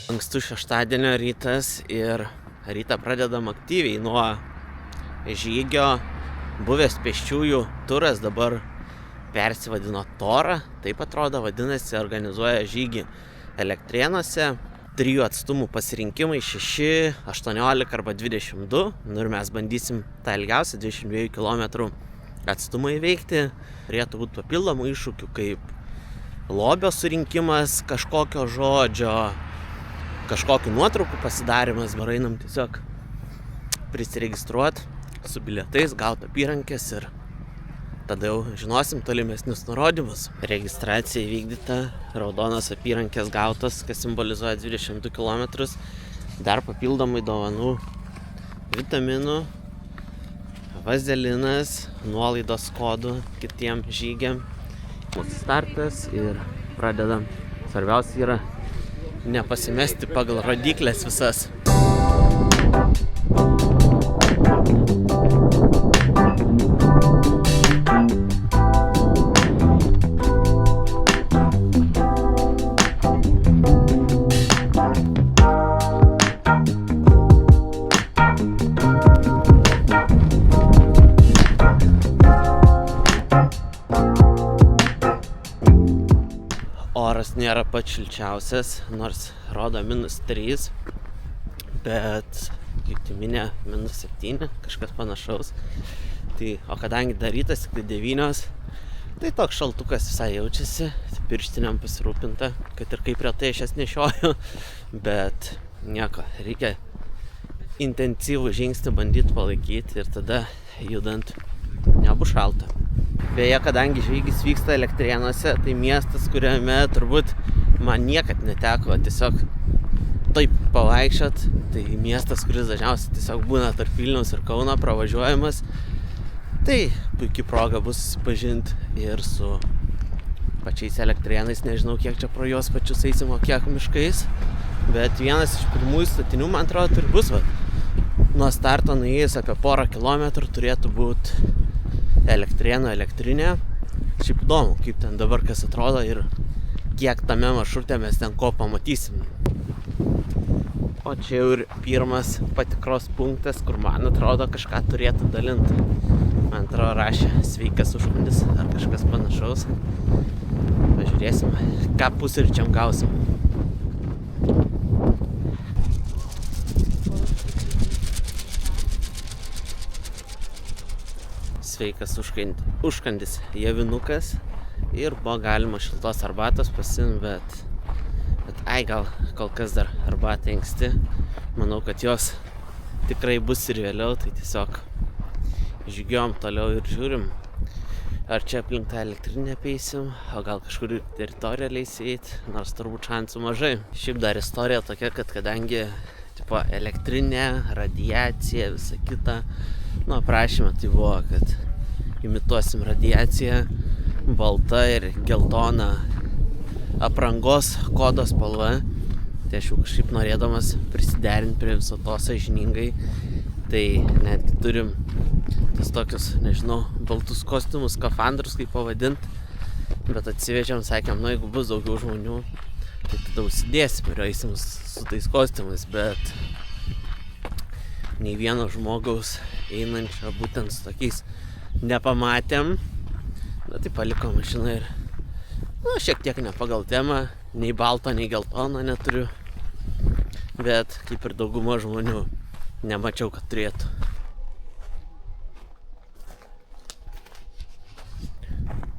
Ankstų šeštadienio rytas ir rytą pradedam aktyviai nuo žygio. Buvęs pėsčiųjų turas dabar persivadino Tora, taip atrodo, vadinasi, organizuoja žygį Elektrėnuose. 3 atstumų pasirinkimai 6, 18 arba 22. Ir mes bandysim tą ilgiausią 22 km atstumą įveikti. Turėtų būti papildomų iššūkių, kaip lobio surinkimas kažkokio žodžio, kažkokių nuotraukų pasidarimas. Dabar einam tiesiog prisiregistruoti su bilietais, gauti apyrankės ir tada jau žinosim tolimesnius nurodymus. Registracija įvykdyta, raudonas apyrankės gautas, kas simbolizuoja 22 km. Dar papildomai dovanų vitaminų, vazelinas, nuolaidos kodų kitiem žygiam. Mūsų startas ir pradedam. Svarbiausia yra nepasimesti pagal rodyklės visas. Oras nėra pats šilčiausias, nors rodo -3, bet jutiminė -7, kažkas panašaus. O kadangi dar rytas tik 9, tai toks šaltukas visai jaučiasi, pirštiniam pasirūpinta, kad ir kaip retai aš jas nešioju, bet nieko, reikia intensyvų žingsnį bandyti palaikyti ir tada judant nebus šalta. Beje, kadangi žygis vyksta Elektrėnuose, tai miestas, kuriame turbūt man niekad neteko tiesiog taip pavaikščiot. Tai miestas, kuris dažniausiai tiesiog būna tarp Vilniaus ir Kauno pravažiuojamas. Tai puikiai proga bus susipažinti ir su pačiais Elektrėnais. Nežinau, kiek čia pro juos pačius eisim, o kiek miškais. Bet vienas iš pirmųjų statinių, man atrodo, tai bus. Nuo starto nuėjus apie porą kilometrų turėtų būti Elektrėnų elektrinė. Šiaip įdomu, kaip ten dabar kas atrodo ir kiek tame maršrute mes ten ko pamatysim. O čia jau ir pirmas patikros punktas, kur man atrodo kažką turėtų dalinti. Man atrodo rašė sveikas užkandis ar kažkas panašaus. Pažiūrėsim, ką pusryčiam gausim. Sveikas užkandis javinukas ir buvo galima šiltos arbatos pasiimti, bet gal kol kas dar arbatai anksti. Manau, kad jos tikrai bus ir vėliau, tai tiesiog žygiuojam toliau ir žiūrim, ar čia aplink tą elektrinę apeisim, o gal kažkur teritoriją leis eiti, nors turbūt šansų mažai. Šiaip dar istorija tokia, kad kadangi elektrinė, radiacija, visa kita, aprašyme tai buvo, kad imituosim radiaciją, balta ir geltona aprangos kodo spalva. Tai aš jau kažkaip norėdamas prisiderinti prie viso to sąžiningai, tai netgi turim tas tokius, nežinau, baltus kostiumus, skafandrus, kaip pavadinti, bet atsivežėm, sakėm, jeigu bus daugiau žmonių, tai tada užsidėsim ir eisim su tais kostiumais, bet nei vieno žmogaus einančio būtent su tokiais nepamatėm. Tai paliko mašiną ir šiek tiek ne pagal temą, nei balto, nei geltono neturiu, bet kaip ir dauguma žmonių nemačiau, kad turėtų.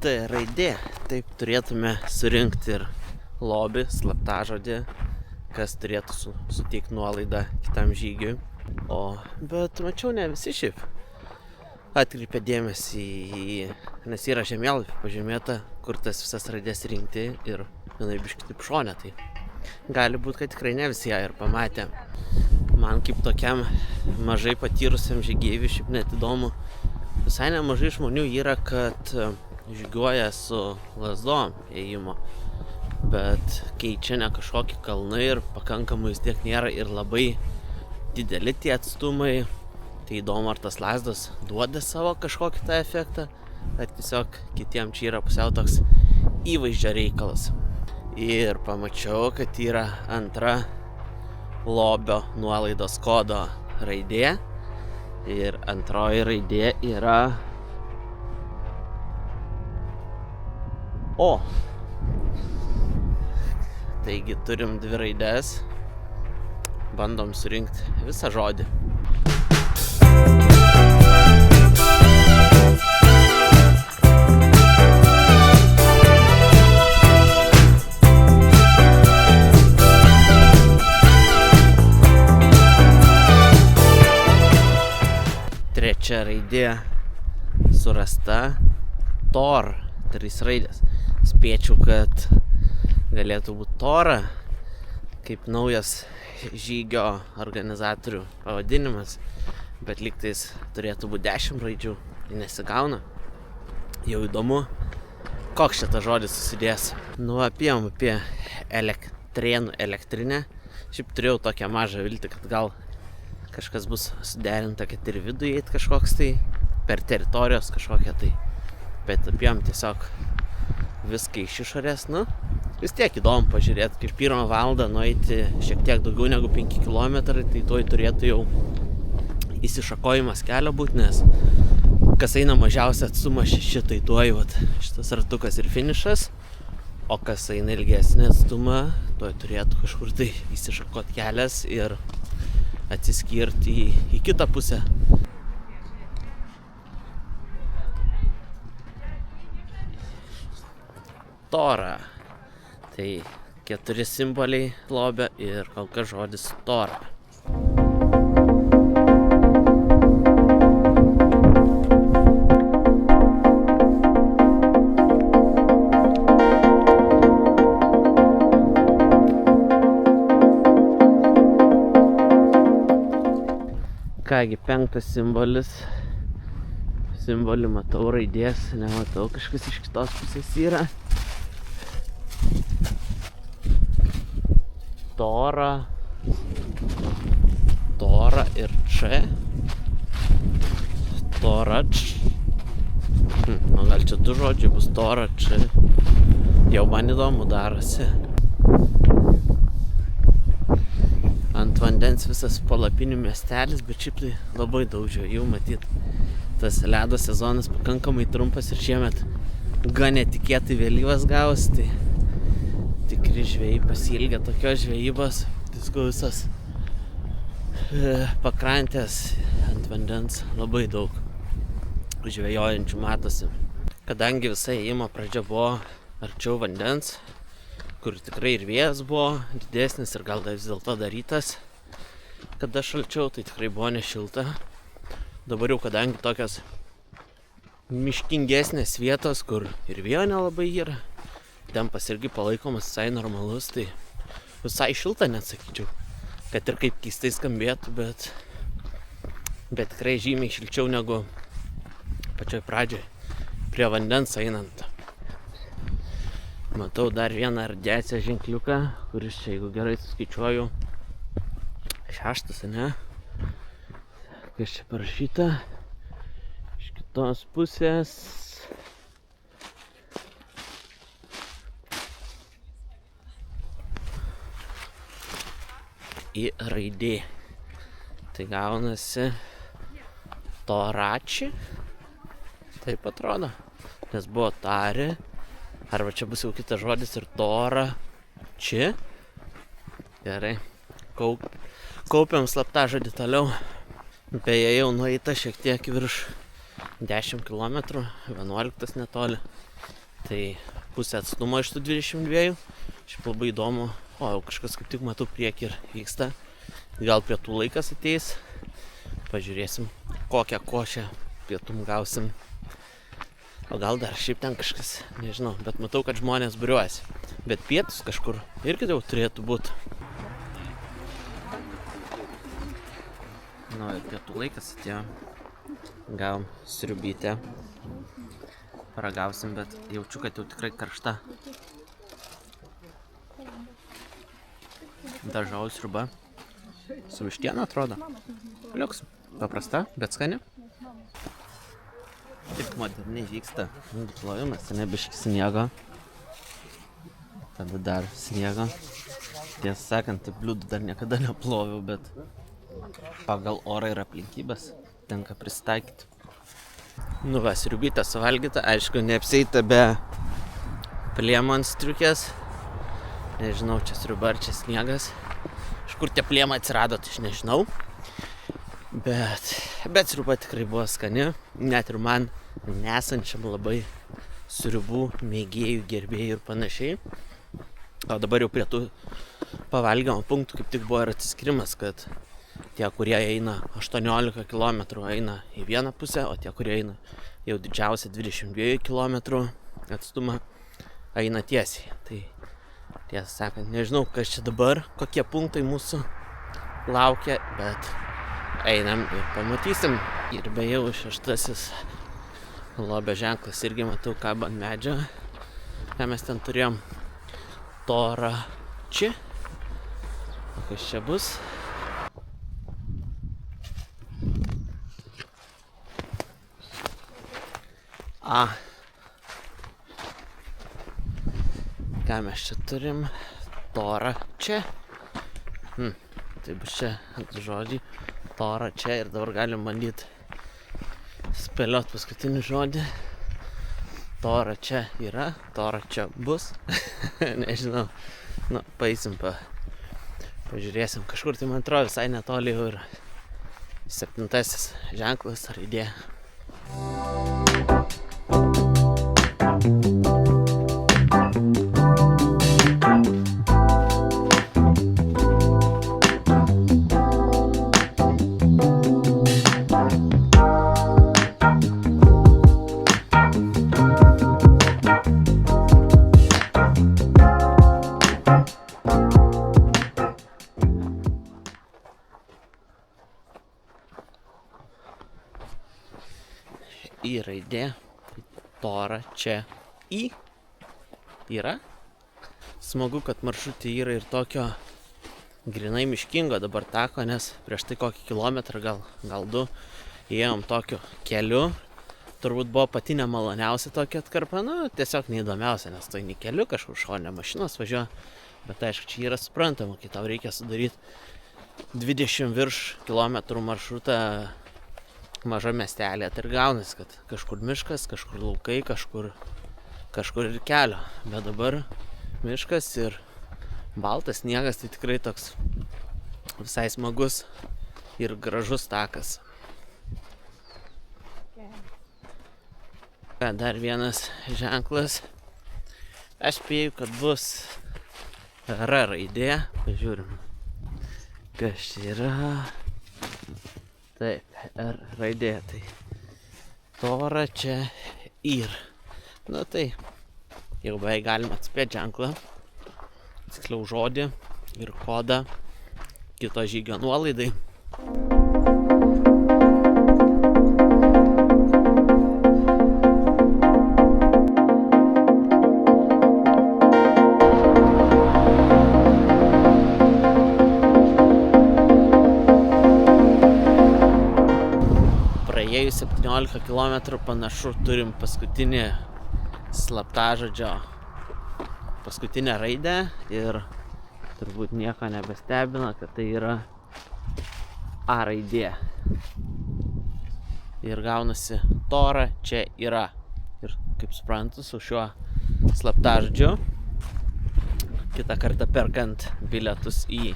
Tai raidė, taip turėtume surinkti ir lobį, slaptažodį, kas turėtų suteikti nuolaidą kitam žygiui. Bet mačiau, ne visi šiaip atkreipė dėmesį nes yra žemėlapy pažymėta, kur tas visas raidės rinkti ir vienai biškį taip šone, tai gali būt, kad tikrai ne visi ją ir pamatė. Man kaip tokiam mažai patyrusiam žygeiviui šiaip net įdomu, visai nemažai žmonių yra, kad žygiuoja su lazdom ėjimo, bet kai čia ne kažkokie kalnai ir pakankamai vis tiek nėra ir labai dideli tie atstumai, tai įdomu, ar tas lazdos duoda savo kažkokį tą efektą, ar tiesiog kitiem čia yra pusiau toks įvaizdžio reikalas. Ir pamačiau, kad yra antra lobio nuolaidos kodo raidė ir antroji raidė yra O. Taigi turim 2 raidės, bandom surinkti visą žodį. Trečia raidė surasta Tor, 3 raidės. Spėčiau, kad galėtų būti Tora, kaip naujas žygio organizatorių pavadinimas, bet lygtais turėtų būti 10 raidžių, nesigauna. Jau įdomu, koks šitas žodis susidės. Apėjom apie Elektrėnų elektrinę. Šiaip turėjau tokią mažą viltį, kad gal kažkas bus suderinta, kad ir viduje eit kažkoks tai, per teritorijos kažkokią tai. Bet apėjom tiesiog viską iš išorės, vis tiek įdomu pažiūrėti, kaip 1 valandą nueiti šiek tiek daugiau negu 5 km, tai tuoj turėtų jau įsišakojimas kelio būti, nes kas eina mažiausia atstumą 6, tai tuoj šitas ratukas ir finišas, o kas eina ilgesnį atstumą, tuoj turėtų kažkur tai įsišakoti kelias ir atsiskirti į kitą pusę. Tora. Tai 4 simboliai lobio ir kol kas žodis Tora. Kągi, 5 simbolis. Simbolį matau, raidės nematau, kažkas iš kitos pusės yra. Tora ir Č. Tora Č. O gal čia 2 žodžiai bus Tora Č. Jau man įdomu darosi. Ant vandens visas palapinių miestelis, bet šiaip tai labai daug žvejų matyt. Tas ledo sezonas pakankamai trumpas ir šiemet gan netikėtai vėlyvas gavos, tai tikri žvejai pasiilgę tokios žvejybos, visko visas pakrantės ant vandens labai daug žvejojančių matosi. Kadangi visa ėjimo pradžia buvo arčiau vandens, kur tikrai ir vėjas buvo didesnis ir gal vis dėlto darytas, kada šalčiau, tai tikrai buvo nešilta. Dabar jau kadangi tokios miškingesnės vietos, kur ir vėjo nelabai yra, tempas irgi palaikomas visai normalus, tai visai šilta net sakyčiau, kad ir kaip keistai skambėtų, bet tikrai žymiai šilčiau negu pačioj pradžioj prie vandens einant. Matau dar vieną radiacijos ženkliuką, kuris čia, jeigu gerai suskaičiuoju, 6, ne? Kas čia parašyta? Iš kitos pusės. Į raidė. Tai gaunasi Torači. Taip atrodo. Nes buvo Tari. Arba čia bus jau kitas žodis ir Tora Či. Gerai. Kaupiam slaptažodį toliau. Beje, jau nueita šiek tiek virš 10 km, 11 netoli. Tai pusė atstumo iš tų 22. Šiaip labai įdomu. O, jau kažkas kaip tik matau priekį ir vyksta. Gal pietų laikas ateis. Pažiūrėsim, kokią košę pietum gausim. O gal dar šiaip ten kažkas, nežinau, bet matau, kad žmonės būriuojasi. Bet pietus kažkur irgi jau turėtų būti. Ir pietų laikas atėjo. Gavom sriubytę. Paragausim, bet jaučiu, kad jau tikrai karšta. Daržovių sriuba. Su vištiena atrodo. Liuks. Paprasta, bet skani. Taip moderniai vyksta plojimas, ne biškis sniego. Tada dar sniego. Tiesą sakant, bliūdų dar niekada neploviau, bet pagal orą ir aplinkybės tenka prisitaikyti. Nu va, sriubytė suvalgyta, aišku, neapsieita be plieno ant striukės. Nežinau, čia sriuba ar čia sniegas. Iš kur tie plienai atsirado, tai aš nežinau. Bet sriuba tikrai buvo skani, net ir man nesančiam labai sriubų mėgėjų, gerbėjų ir panašiai. O dabar jau prie tų pavalgymo punktų kaip tik buvo ir atsiskirimas, kad tie, kurie eina 18 km eina į vieną pusę, o tie, kurie eina jau didžiausia 22 km atstumą, eina tiesiai. Tai tiesą sakant, nežinau, kas čia dabar, kokie punktai mūsų laukia, bet einam ir pamatysim. Ir beje, jau 6. lobio ženklas irgi matau kabo ant medžio. Ką mes ten turėjom? Tora čia. O kas čia bus? Ką mes čia turim? Tora čia. Tai bus čia žodžiai. Tora čia ir dabar galim bandyti spėliot paskutinį žodį. Tora čia yra, tora čia bus. Nežinau. Nu, paeisim pažiūrėsim. Kažkur tai man atrodo visai netoli jau yra 7. ženklas raidė. Į raidė, tora čia į yra. Smagu, kad maršrutė yra ir tokio grinai miškingo dabar tako, nes prieš tai kokį kilometrą, gal 2 ėjom tokiu keliu. Turbūt buvo pati nemaloniausia tokia atkarpa, nu tiesiog neįdomiausia, nes tai ne keliu, kažkur šoninė mašinos važiuoja. Bet aišku, čia yra suprantama, kai tau reikia sudaryti 20 virš kilometrų maršrutą maža miestelė, tai ir gaunasi, kad kažkur miškas, kažkur laukai, kažkur ir kelio. Bet dabar miškas ir baltas sniegas, tai tikrai toks visai smagus ir gražus takas. Dar vienas ženklas. Aš spėju, kad bus R raidė. Pažiūrim, kas čia yra. Taip, R raidė, tai tora čia ir. Nu tai, jau beveik galima atspėti ženklą, tiksliau žodį ir kodą kito žygio nuolaidai. Praėjus 17 km panašu turim paskutinį slaptažodžio, paskutinę raidę ir turbūt nieko nebestebina, kad tai yra A raidė. Ir gaunasi tora čia yra. Ir kaip suprantu, su šiuo slaptažodžiu kitą kartą perkant bilietus į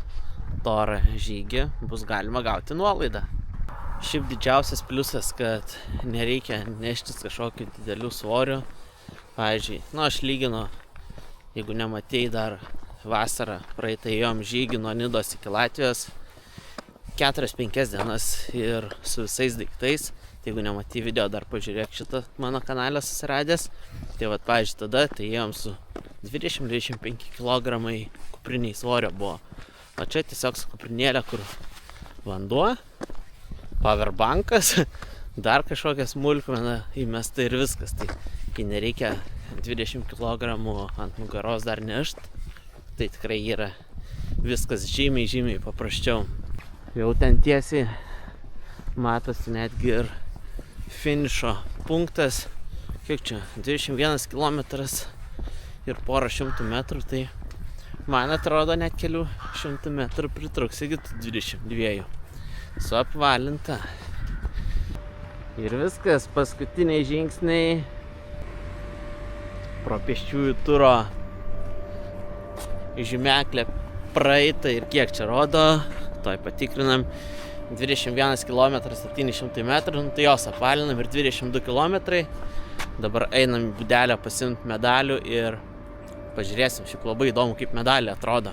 torą žygį bus galima gauti nuolaidą. Šiaip didžiausias pliusas, kad nereikia neštis kažkokių didelių svorių. Pavyzdžiui, aš lyginu, jeigu nematei dar vasarą, praeitą ėjom žygį nuo Nidos iki Latvijos 4-5 dienas ir su visais daiktais. Tai jeigu nematei video, dar pažiūrėk šitą mano kanalę susiradęs. Tai vat, pavyzdžiui, tada tai ėjom su 20-25 kg kupriniai svorio buvo. O čia tiesiog su kuprinėlė, kur vanduo, powerbankas, dar kažkokia smulkmena įmesta ir viskas. Tai kai nereikia 20 kg ant nugaros dar nešt, tai tikrai yra viskas žymiai paprasčiau. Jau ten tiesiai matosi netgi ir finišo punktas. Kiek čia? 21 km ir porą šimtų metrų, tai man atrodo net kelių šimtų metrų pritruks iki 22. Suapvalinta. Ir viskas, paskutiniai žingsniai pro pėsčiųjų turo žymeklę praeita ir kiek čia rodo, toj patikrinam 21 km 700 metrų, tai jos apvalinam ir 22 km. Dabar einam į būdelę pasiimti medalių ir pažiūrėsim, šiaip labai įdomu, kaip medalė atrodo.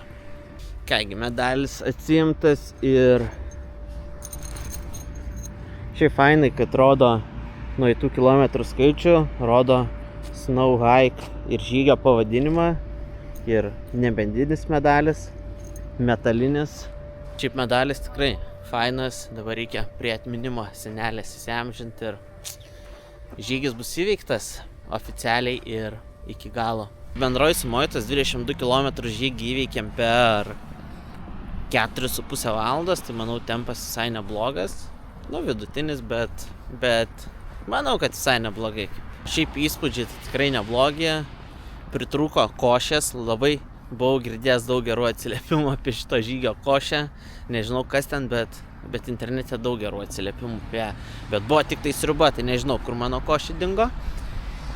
Kągi, medalis atsiimtas ir šiaip fainai, kad rodo nuo tų kilometrų skaičių, rodo Snow Hike ir žygio pavadinimą ir nebendinis medalis, metalinis. Šiaip medalis tikrai fainas, dabar reikia prie atminimo senelės įsiamžinti ir žygis bus įveiktas oficialiai ir iki galo. Bendroji sumoje tas 22 km žygį įveikėm per 4,5 valandos, tai manau tempas visai neblogas. Vidutinis, bet manau, kad visai neblogai. Šiaip įspūdžiai tai tikrai neblogi. Pritrūko košės, labai buvau girdėjęs daug gerų atsiliepimų apie šito žygio košę. Nežinau kas ten, bet internete daug gerų atsiliepimų apie. Bet buvo tik tai sriuba, tai nežinau, kur mano košė dingo.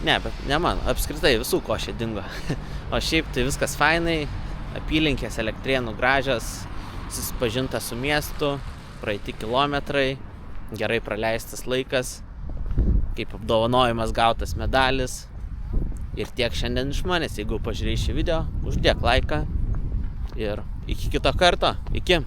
Ne, bet ne mano, apskritai visų košė dingo. O šiaip tai viskas fainai, apylinkės Elektrėnų gražios, susipažinta su miestu, praeiti kilometrai, gerai praleistas laikas, kaip apdovanojimas gautas medalis. Ir tiek šiandien iš manęs, jeigu pažiūrėjai šį video, uždėk laiką ir iki kito karto, iki.